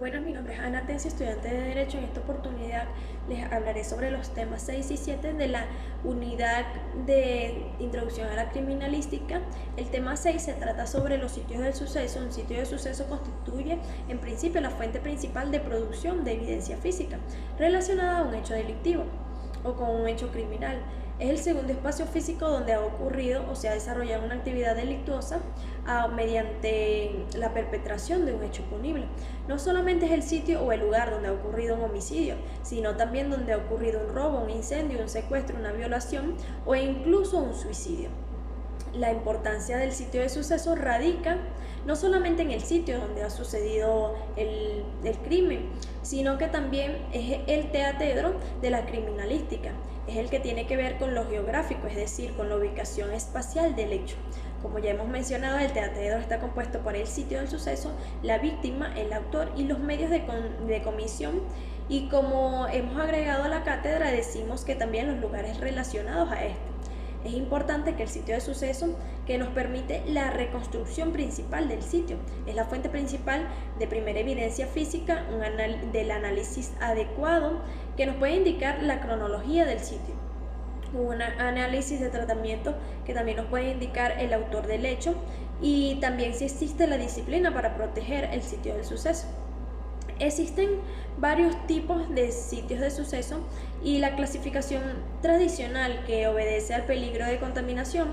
Bueno, mi nombre es Ana Tensi, estudiante de Derecho. En esta oportunidad les hablaré sobre los temas 6 y 7 de la unidad de Introducción a la Criminalística. El tema 6 se trata sobre los sitios del suceso. Un sitio de suceso constituye, en principio, la fuente principal de producción de evidencia física relacionada a un hecho delictivo o con un hecho criminal. Es el segundo espacio físico donde ha ocurrido o se ha desarrollado una actividad delictuosa mediante la perpetración de un hecho punible. No solamente es el sitio o el lugar donde ha ocurrido un homicidio, sino también donde ha ocurrido un robo, un incendio, un secuestro, una violación o incluso un suicidio. La importancia del sitio de suceso radica no solamente en el sitio donde ha sucedido el crimen, sino que también es el teatro de la criminalística. Es el que tiene que ver con lo geográfico, es decir, con la ubicación espacial del hecho. Como ya hemos mencionado, el teatro está compuesto por el sitio del suceso, la víctima, el autor y los medios de comisión. Y como hemos agregado a la cátedra, decimos que también los lugares relacionados a este. Es importante que el sitio de suceso, que nos permite la reconstrucción principal del sitio, es la fuente principal de primera evidencia física, del análisis adecuado que nos puede indicar la cronología del sitio, un análisis de tratamiento que también nos puede indicar el autor del hecho y también si existe la disciplina para proteger el sitio del suceso. Existen varios tipos de sitios de suceso y la clasificación tradicional que obedece al peligro de contaminación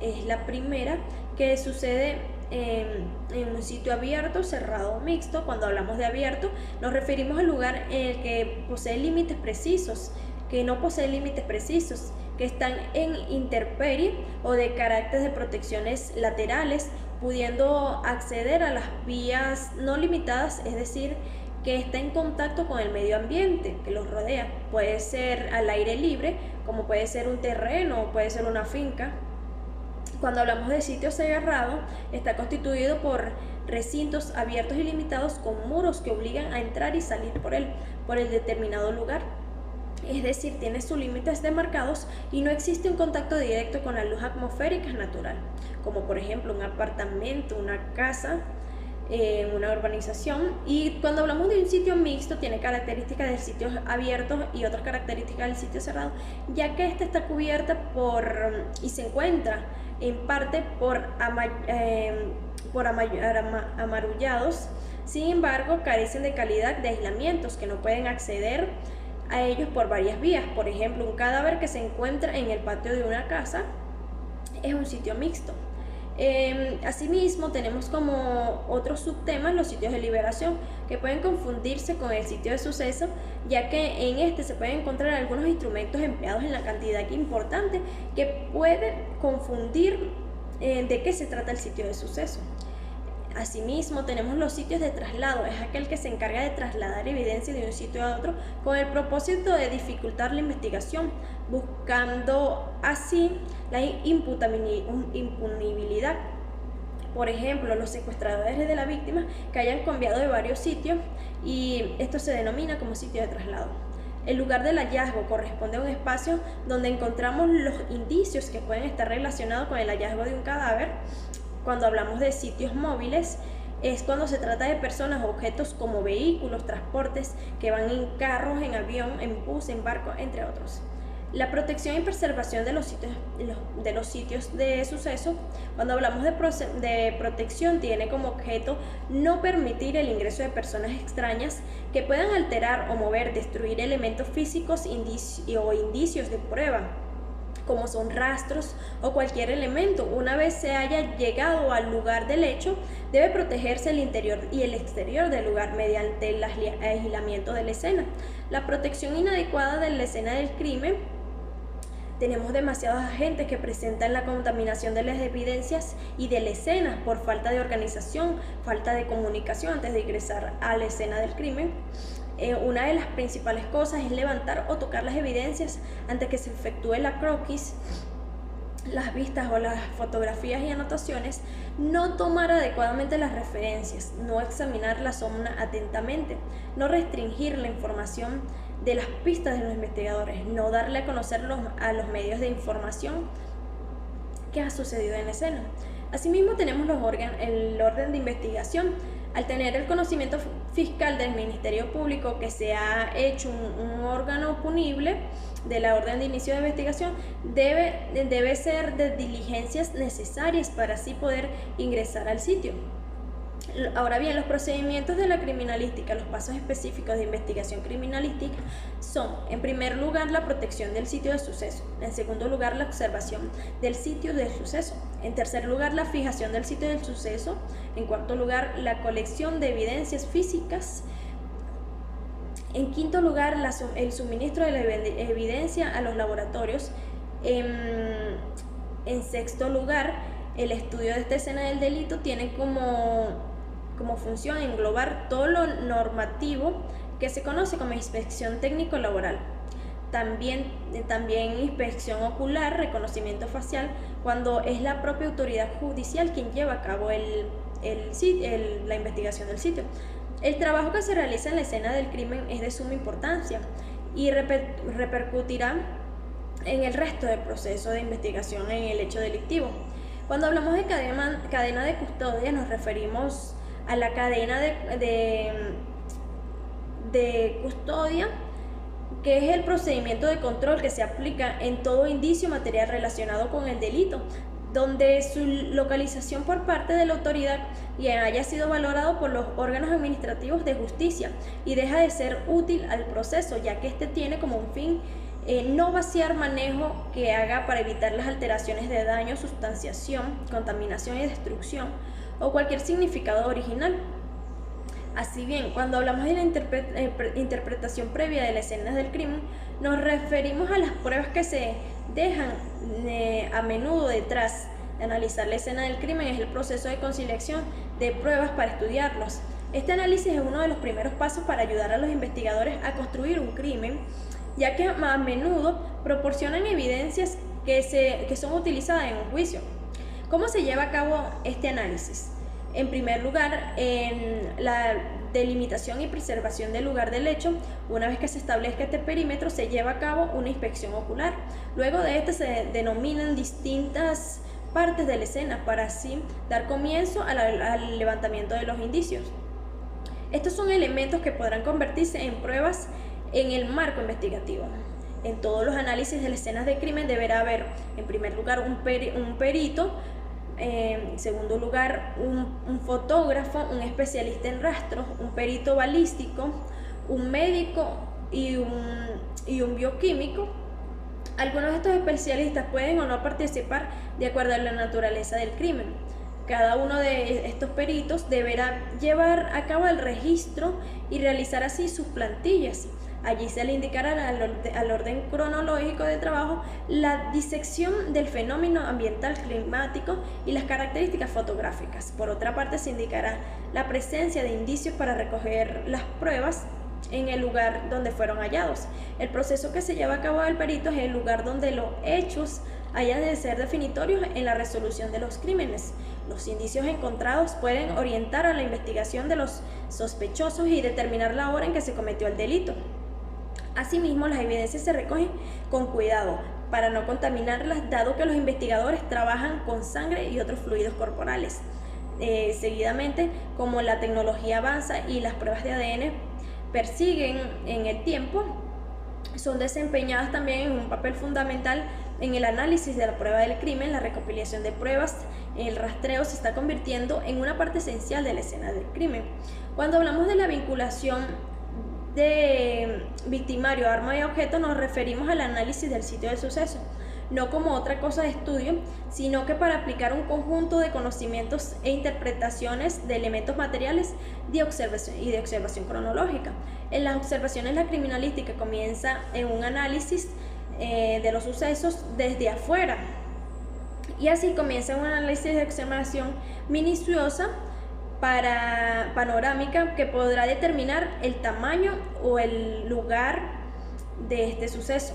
es la primera, que sucede en un sitio abierto, cerrado o mixto. Cuando hablamos de abierto nos referimos al lugar en el que posee límites precisos, que no posee límites precisos, que están en intemperie o de carácter de protecciones laterales, pudiendo acceder a las vías no limitadas, es decir, que está en contacto con el medio ambiente que los rodea. Puede ser al aire libre, como puede ser un terreno, puede ser una finca. Cuando hablamos de sitio cerrado, está constituido por recintos abiertos y limitados con muros que obligan a entrar y salir por el determinado lugar. Es decir, tiene sus límites demarcados y no existe un contacto directo con la luz atmosférica natural, como por ejemplo un apartamento, una casa, una urbanización. Y cuando hablamos de un sitio mixto, tiene características del sitio abierto y otras características del sitio cerrado, ya que esta está cubierta y se encuentra en parte por amarullados. Sin embargo, carecen de calidad de aislamientos que no pueden acceder a ellos por varias vías. Por ejemplo, un cadáver que se encuentra en el patio de una casa es un sitio mixto. Asimismo, tenemos como otros subtemas los sitios de liberación, que pueden confundirse con el sitio de suceso, ya que en este se pueden encontrar algunos instrumentos empleados en la cantidad importante que puede confundir de qué se trata el sitio de suceso. Asimismo, tenemos los sitios de traslado, es aquel que se encarga de trasladar evidencia de un sitio a otro con el propósito de dificultar la investigación, buscando así la impunibilidad. Por ejemplo, los secuestradores de la víctima que hayan cambiado de varios sitios, y esto se denomina como sitio de traslado. El lugar del hallazgo corresponde a un espacio donde encontramos los indicios que pueden estar relacionados con el hallazgo de un cadáver. Cuando hablamos de sitios móviles, es cuando se trata de personas o objetos como vehículos, transportes que van en carros, en avión, en bus, en barco, entre otros. La protección y preservación de los sitios de suceso, cuando hablamos de protección, tiene como objeto no permitir el ingreso de personas extrañas que puedan alterar o mover, destruir elementos físicos o indicios de prueba, como son rastros o cualquier elemento. Una vez se haya llegado al lugar del hecho, debe protegerse el interior y el exterior del lugar mediante el aislamiento de la escena. La protección inadecuada de la escena del crimen. Tenemos demasiados agentes que presentan la contaminación de las evidencias y de la escena por falta de organización, falta de comunicación antes de ingresar a la escena del crimen. Una de las principales cosas es levantar o tocar las evidencias antes que se efectúe la croquis, las vistas o las fotografías y anotaciones, no tomar adecuadamente las referencias, no examinar la zona atentamente, no restringir la información de las pistas de los investigadores, no darle a conocer a los medios de información qué ha sucedido en la escena. Asimismo, tenemos el orden de investigación. Al tener el conocimiento fiscal del Ministerio Público que se ha hecho un órgano punible de la orden de inicio de investigación, debe ser de diligencias necesarias para así poder ingresar al sitio. Ahora bien, los procedimientos de la criminalística, los pasos específicos de investigación criminalística son, en primer lugar, la protección del sitio de suceso, en segundo lugar, la observación del sitio del suceso, en tercer lugar, la fijación del sitio del suceso, en cuarto lugar, la colección de evidencias físicas, en quinto lugar, el suministro de la evidencia a los laboratorios, en sexto lugar, el estudio de esta escena del delito tiene como función englobar todo lo normativo que se conoce como inspección técnico-laboral. También inspección ocular, reconocimiento facial, cuando es la propia autoridad judicial quien lleva a cabo la investigación del sitio. El trabajo que se realiza en la escena del crimen es de suma importancia y repercutirá en el resto del proceso de investigación en el hecho delictivo. Cuando hablamos de cadena de custodia, nos referimos a la cadena de custodia, que es el procedimiento de control que se aplica en todo indicio material relacionado con el delito, donde su localización por parte de la autoridad ya haya sido valorado por los órganos administrativos de justicia y deja de ser útil al proceso, ya que este tiene como un fin no vaciar manejo que haga para evitar las alteraciones de daño, sustanciación, contaminación y destrucción o cualquier significado original. Así bien, cuando hablamos de la interpretación previa de las escenas del crimen, nos referimos a las pruebas que se dejan a menudo detrás de analizar la escena del crimen. Es el proceso de conciliación de pruebas para estudiarlos. Este análisis es uno de los primeros pasos para ayudar a los investigadores a construir un crimen, ya que a menudo proporcionan evidencias que son utilizadas en un juicio. ¿Cómo se lleva a cabo este análisis? En primer lugar, en la delimitación y preservación del lugar del hecho. Una vez que se establezca este perímetro, se lleva a cabo una inspección ocular. Luego de este se denominan distintas partes de la escena para así dar comienzo al levantamiento de los indicios. Estos son elementos que podrán convertirse en pruebas en el marco investigativo. En todos los análisis de las escenas de crimen deberá haber, en primer lugar, un perito, en segundo lugar, un fotógrafo, un especialista en rastros, un perito balístico, un médico y un bioquímico. Algunos de estos especialistas pueden o no participar de acuerdo a la naturaleza del crimen. Cada uno de estos peritos deberá llevar a cabo el registro y realizar así sus plantillas. Allí se le indicará al orden cronológico de trabajo la disección del fenómeno ambiental climático y las características fotográficas. Por otra parte, se indicará la presencia de indicios para recoger las pruebas en el lugar donde fueron hallados. El proceso que se lleva a cabo del perito es el lugar donde los hechos hayan de ser definitorios en la resolución de los crímenes. Los indicios encontrados pueden orientar a la investigación de los sospechosos y determinar la hora en que se cometió el delito. Asimismo, las evidencias se recogen con cuidado para no contaminarlas, dado que los investigadores trabajan con sangre y otros fluidos corporales. Seguidamente, como la tecnología avanza y las pruebas de ADN persiguen en el tiempo, son desempeñadas también en un papel fundamental en el análisis de la prueba del crimen. La recopilación de pruebas, el rastreo se está convirtiendo en una parte esencial de la escena del crimen. Cuando hablamos de la vinculación de victimario, arma y objeto, nos referimos al análisis del sitio del suceso, no como otra cosa de estudio, sino que para aplicar un conjunto de conocimientos e interpretaciones de elementos materiales de observación cronológica. En las observaciones, la criminalística comienza en un análisis de los sucesos desde afuera, y así comienza un análisis de observación minuciosa panorámica que podrá determinar el tamaño o el lugar de este suceso.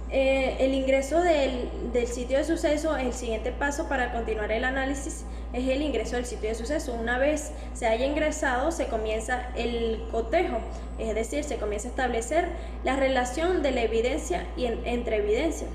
El ingreso del sitio de suceso, el siguiente paso para continuar el análisis es el ingreso del sitio de suceso. Una vez se haya ingresado, se comienza el cotejo, es decir, se comienza a establecer la relación de la evidencia entre evidencia.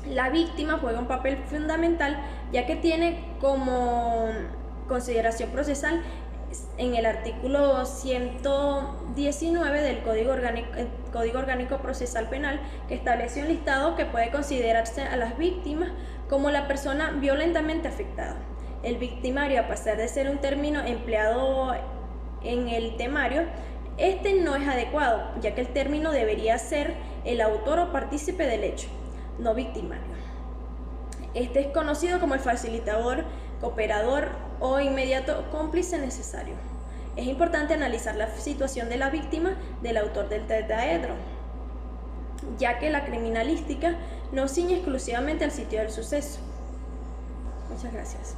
La víctima juega un papel fundamental, ya que tiene como consideración procesal en el artículo 119 del Código Orgánico Procesal Penal, que establece un listado que puede considerarse a las víctimas como la persona violentamente afectada. El victimario, a pesar de ser un término empleado en el temario, este no es adecuado, ya que el término debería ser el autor o partícipe del hecho, no victimario. Este es conocido como el facilitador, cooperador o inmediato cómplice necesario. Es importante analizar la situación de la víctima del autor del tetraedro, ya que la criminalística no ciñe exclusivamente al sitio del suceso. Muchas gracias.